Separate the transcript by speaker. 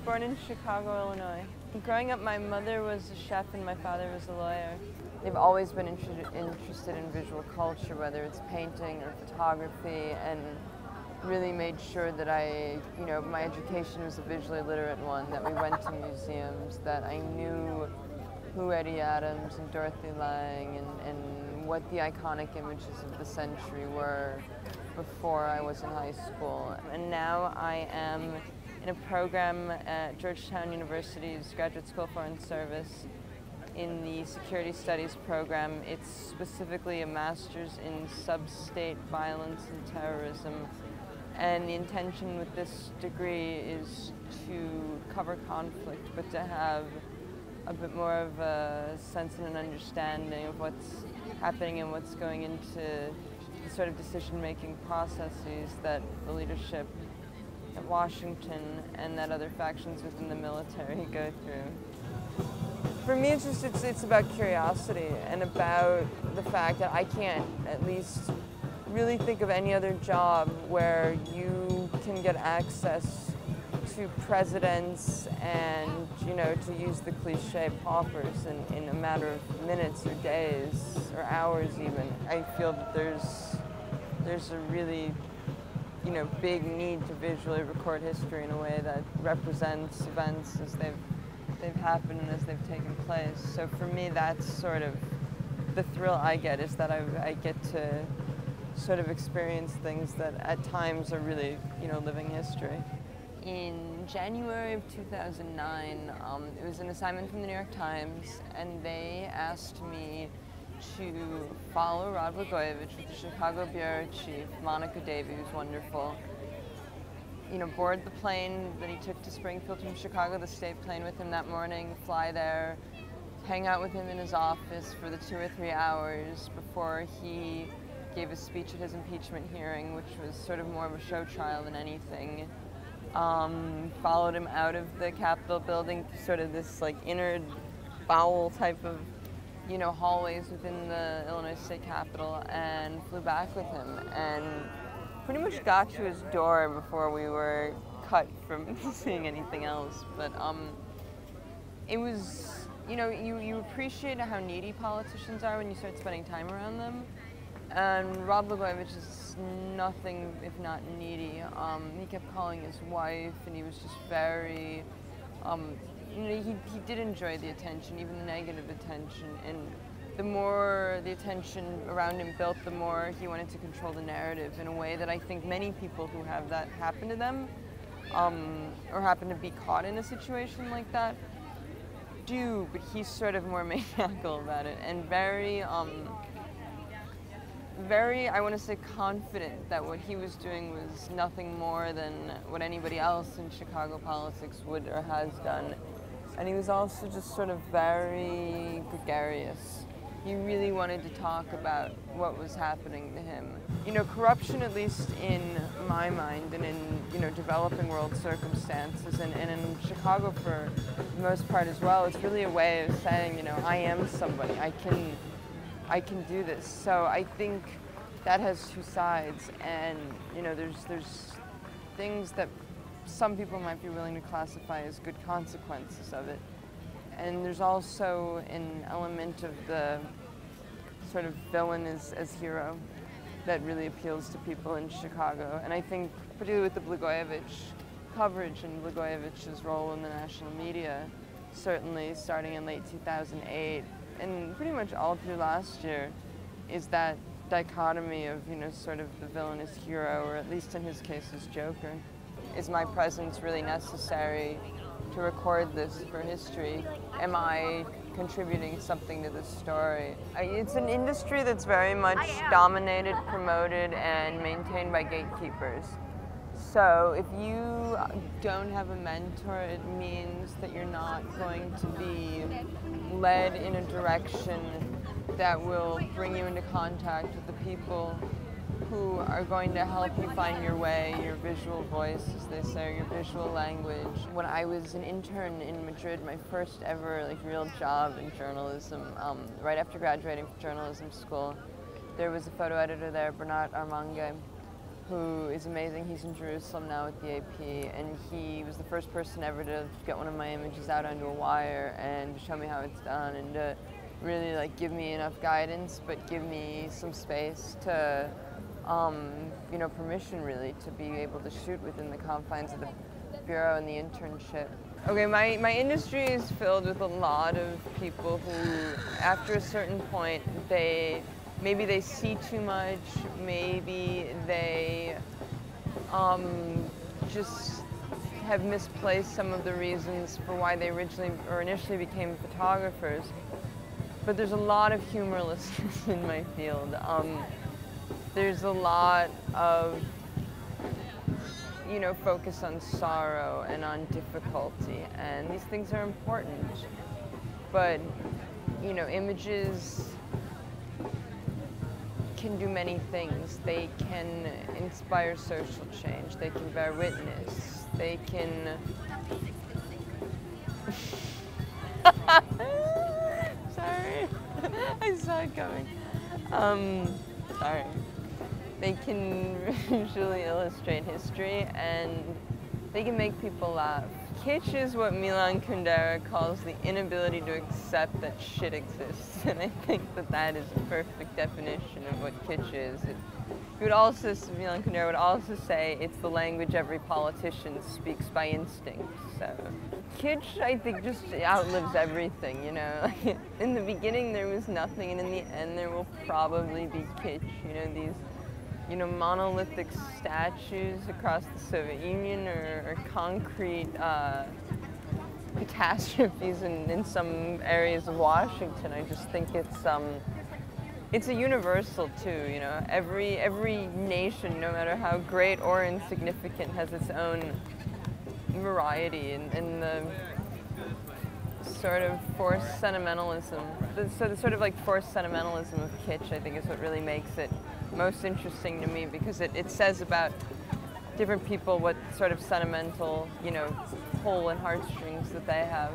Speaker 1: born in Chicago, Illinois. Growing up, my mother was a chef and my father was a lawyer. They've always been interested in visual culture, whether it's painting or photography, and really made sure that my education was a visually literate one, that we went to museums, that I knew who Eddie Adams and Dorothy Lang and what the iconic images of the century were before I was in high school. And now I am in a program at Georgetown University's Graduate School of Foreign Service in the Security Studies program. It's specifically a master's in sub-state violence and terrorism. And the intention with this degree is to cover conflict, but to have a bit more of a sense and an understanding of what's happening and what's going into the sort of decision-making processes that the leadership at Washington and that other factions within the military go through. For me, it's about curiosity and about the fact that I can't at least really think of any other job where you can get access to presidents and, to use the cliche, paupers in a matter of minutes or days or hours even. I feel that there's a really, big need to visually record history in a way that represents events as they've happened and as they've taken place. So for me, that's sort of the thrill I get, is that I get to sort of experience things that at times are really, living history. In January of 2009, it was an assignment from the New York Times, and they asked me to follow Rod Blagojevich with the Chicago bureau chief, Monica Davey, who's wonderful, board the plane that he took to Springfield from Chicago, the state plane, with him that morning, fly there, hang out with him in his office for the 2 or 3 hours before he gave a speech at his impeachment hearing, which was sort of more of a show trial than anything. Followed him out of the Capitol building to sort of this inner bowel type of, hallways within the Illinois State Capitol, and flew back with him, and pretty much got to his door before we were cut from seeing anything else. But it was, you appreciate how needy politicians are when you start spending time around them. And Rod Blagojevich is nothing if not needy. He kept calling his wife, and he was just very, he did enjoy the attention, even the negative attention. And the more the attention around him built, the more he wanted to control the narrative in a way that I think many people who have that happen to them, or happen to be caught in a situation like that, do. But he's sort of more maniacal about it, and very, I want to say, confident that what he was doing was nothing more than what anybody else in Chicago politics would or has done. And he was also just sort of very gregarious. He really wanted to talk about what was happening to him. Corruption, at least in my mind, and in, developing world circumstances, and in Chicago for the most part as well, it's really a way of saying, I am somebody. I can do this. So I think that has two sides, and there's things that some people might be willing to classify as good consequences of it, and there's also an element of the sort of villain as hero that really appeals to people in Chicago. And I think particularly with the Blagojevich coverage and Blagojevich's role in the national media, certainly starting in late 2008, and pretty much all through last year, is that dichotomy of, sort of the villainous hero, or at least in his case, his Joker. Is my presence really necessary to record this for history? Am I contributing something to this story? It's an industry that's very much dominated, promoted, and maintained by gatekeepers. So if you don't have a mentor, it means that you're not going to be led in a direction that will bring you into contact with the people who are going to help you find your way, your visual voice, as they say, or your visual language. When I was an intern in Madrid, my first ever real job in journalism, right after graduating from journalism school, there was a photo editor there, Bernat Armangue, who is amazing. He's in Jerusalem now with the AP, and he was the first person ever to get one of my images out onto a wire and show me how it's done, and to really like give me enough guidance, but give me some space to, you know, permission really to be able to shoot within the confines of the bureau and the internship. Okay, my industry is filled with a lot of people who, after a certain point, maybe they see too much, maybe they just have misplaced some of the reasons for why they initially became photographers. But there's a lot of humorlessness in my field. There's a lot of, you know, focus on sorrow and on difficulty, and these things are important. But, you know, images can do many things. They can inspire social change. They can bear witness. They can... Sorry, I saw it coming. Sorry. They can visually illustrate history, and they can make people laugh. Kitsch is what Milan Kundera calls the inability to accept that shit exists, and I think that that is a perfect definition of what kitsch is. Milan Kundera would also say it's the language every politician speaks by instinct. So kitsch, I think, just outlives everything, you know. In the beginning there was nothing, and in the end there will probably be kitsch, you know, these, you know, monolithic statues across the Soviet Union, or concrete catastrophes in some areas of Washington. I just think it's a universal too, you know. Every nation, no matter how great or insignificant, has its own variety, and the sort of forced sentimentalism. The sort of like forced sentimentalism of kitsch, I think, is what really makes it most interesting to me, because it says about different people what sort of sentimental, you know, pull and heartstrings that they have.